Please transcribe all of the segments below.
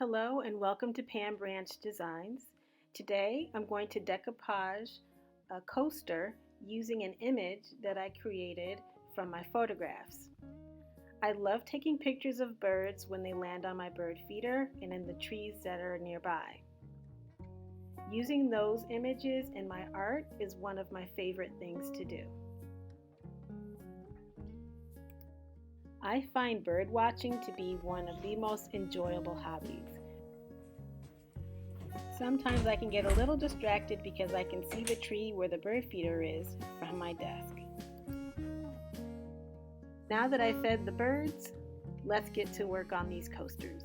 Hello and welcome to Pam Designs. Today I'm going to decoupage a coaster using an image that I created from my photographs. I love taking pictures of birds when they land on my bird feeder and in the trees that are nearby. Using those images in my art is one of my favorite things to do. I find bird watching to be one of the most enjoyable hobbies. Sometimes I can get a little distracted because I can see the tree where the bird feeder is from my desk. Now that I've fed the birds, let's get to work on these coasters.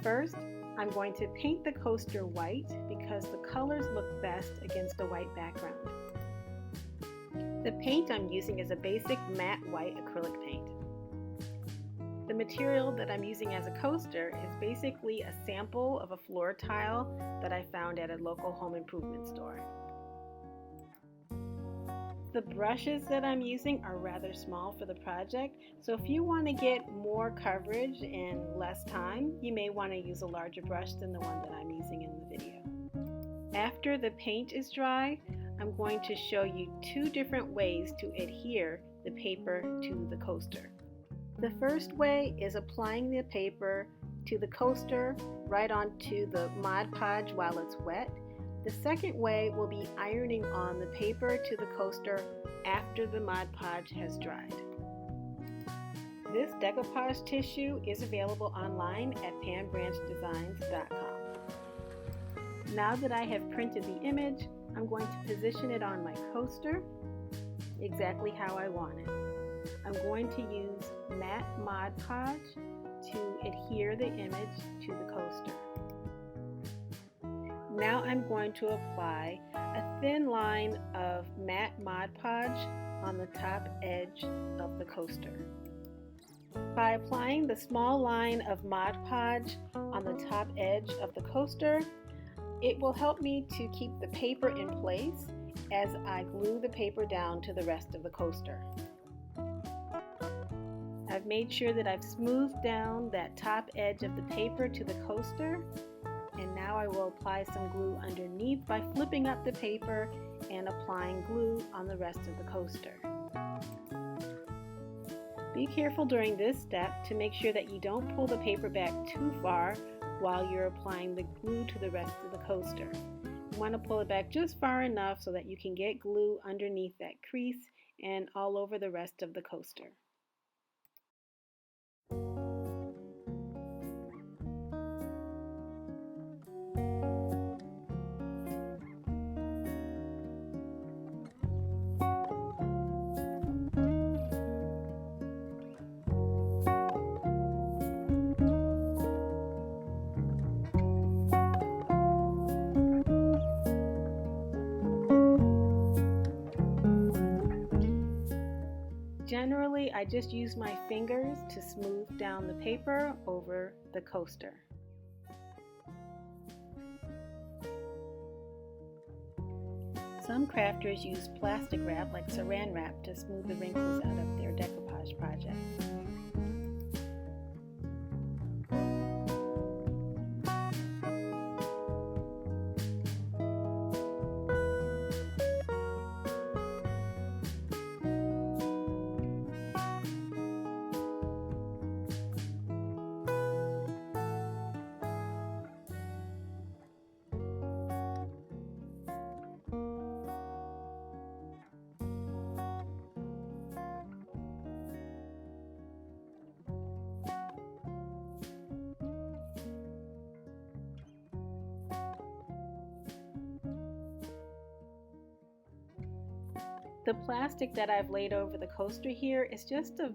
First, I'm going to paint the coaster white because the colors look best against a white background. The paint I'm using is a basic matte white acrylic paint. The material that I'm using as a coaster is basically a sample of a floor tile that I found at a local home improvement store. The brushes that I'm using are rather small for the project, so if you want to get more coverage in less time, you may want to use a larger brush than the one that I'm using in the video. After the paint is dry, I'm going to show you two different ways to adhere the paper to the coaster. The first way is applying the paper to the coaster right onto the Mod Podge while it's wet. The second way will be ironing on the paper to the coaster after the Mod Podge has dried. This decoupage tissue is available online at pambranchdesigns.com. Now that I have printed the image, I'm going to position it on my coaster exactly how I want it. I'm going to use matte Mod Podge to adhere the image to the coaster. Now I'm going to apply a thin line of matte Mod Podge on the top edge of the coaster. By applying the small line of Mod Podge on the top edge of the coaster, it will help me to keep the paper in place as I glue the paper down to the rest of the coaster. I've made sure that I've smoothed down that top edge of the paper to the coaster, and now I will apply some glue underneath by flipping up the paper and applying glue on the rest of the coaster. Be careful during this step to make sure that you don't pull the paper back too far while you're applying the glue to the rest of the coaster. You want to pull it back just far enough so that you can get glue underneath that crease and all over the rest of the coaster. Generally, I just use my fingers to smooth down the paper over the coaster. Some crafters use plastic wrap like saran wrap to smooth the wrinkles out of their decoupage projects. The plastic that I've laid over the coaster here is just a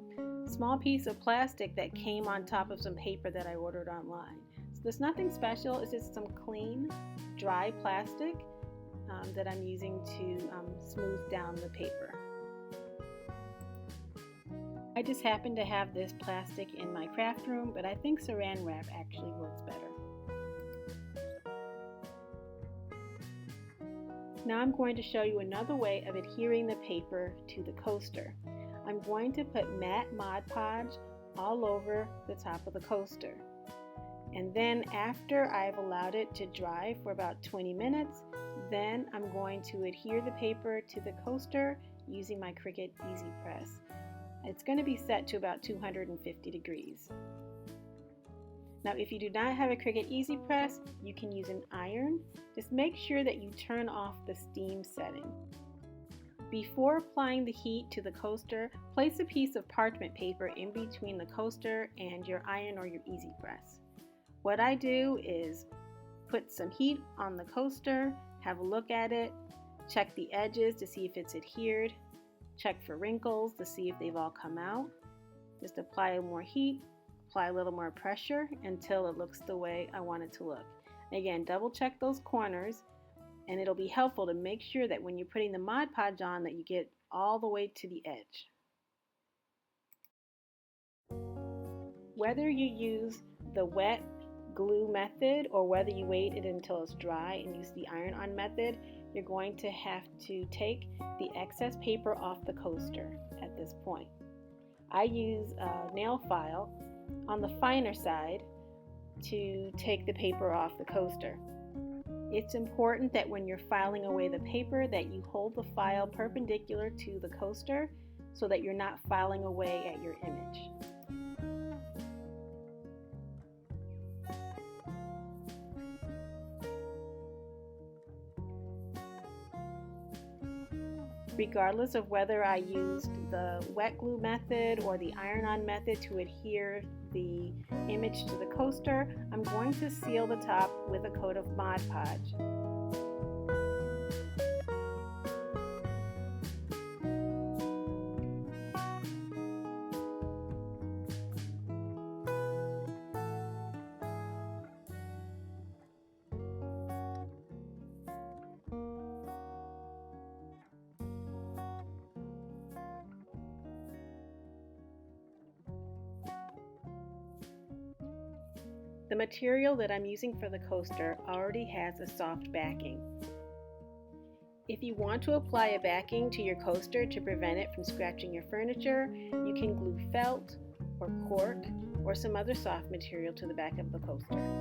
small piece of plastic that came on top of some paper that I ordered online. So there's nothing special, it's just some clean, dry plastic that I'm using to smooth down the paper. I just happen to have this plastic in my craft room, but I think saran wrap actually works better. Now I'm going to show you another way of adhering the paper to the coaster. I'm going to put matte Mod Podge all over the top of the coaster. And then after I've allowed it to dry for about 20 minutes, then I'm going to adhere the paper to the coaster using my Cricut Easy Press. It's going to be set to about 250 degrees. Now if you do not have a Cricut Easy Press, you can use an iron. Just make sure that you turn off the steam setting. Before applying the heat to the coaster, place a piece of parchment paper in between the coaster and your iron or your Easy Press. What I do is put some heat on the coaster, have a look at it, check the edges to see if it's adhered, check for wrinkles to see if they've all come out. Just apply more heat, apply a little more pressure until it looks the way I want it to look. Again, double check those corners, and it'll be helpful to make sure that when you're putting the Mod Podge on that you get all the way to the edge. Whether you use the wet glue method or whether you wait it until it's dry and use the iron-on method, you're going to have to take the excess paper off the coaster at this point. I use a nail file on the finer side to take the paper off the coaster. It's important that when you're filing away the paper that you hold the file perpendicular to the coaster so that you're not filing away at your image. Regardless of whether I used the wet glue method or the iron-on method to adhere the image to the coaster, I'm going to seal the top with a coat of Mod Podge. The material that I'm using for the coaster already has a soft backing. If you want to apply a backing to your coaster to prevent it from scratching your furniture, you can glue felt or cork or some other soft material to the back of the coaster.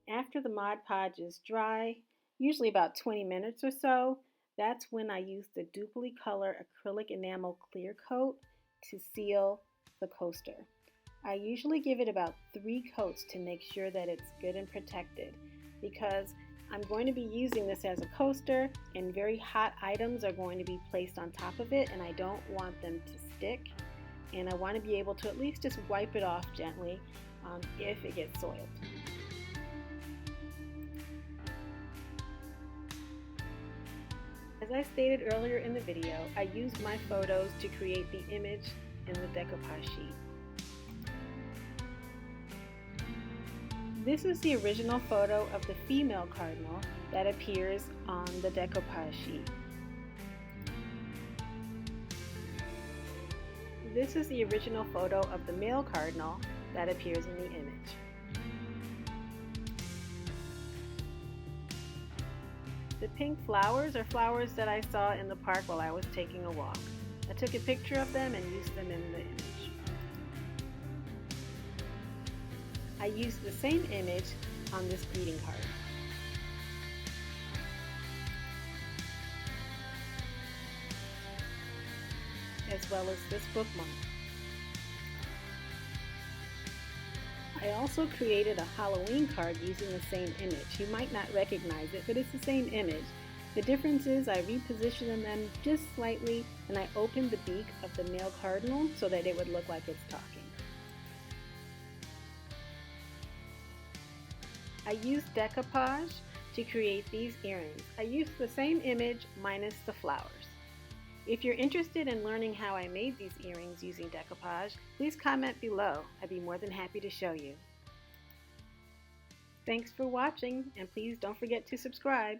After the Mod Podge is dry, usually about 20 minutes or so, that's when I use the Decoupage acrylic enamel clear coat to seal the coaster. I usually give it about 3 coats to make sure that it's good and protected, because I'm going to be using this as a coaster and very hot items are going to be placed on top of it, and I don't want them to stick, and I want to be able to at least just wipe it off gently if it gets soiled. As I stated earlier in the video, I used my photos to create the image in the decoupage sheet. This is the original photo of the female cardinal that appears on the decoupage sheet. This is the original photo of the male cardinal that appears in the image. The pink flowers are flowers that I saw in the park while I was taking a walk. I took a picture of them and used them in the image. I used the same image on this greeting card. As well as this bookmark. I also created a Halloween card using the same image. You might not recognize it, but it's the same image. The difference is I repositioned them just slightly and I opened the beak of the male cardinal so that it would look like it's talking. I used decoupage to create these earrings. I used the same image minus the flowers. If you're interested in learning how I made these earrings using decoupage, please comment below. I'd be more than happy to show you. Thanks for watching, and please don't forget to subscribe.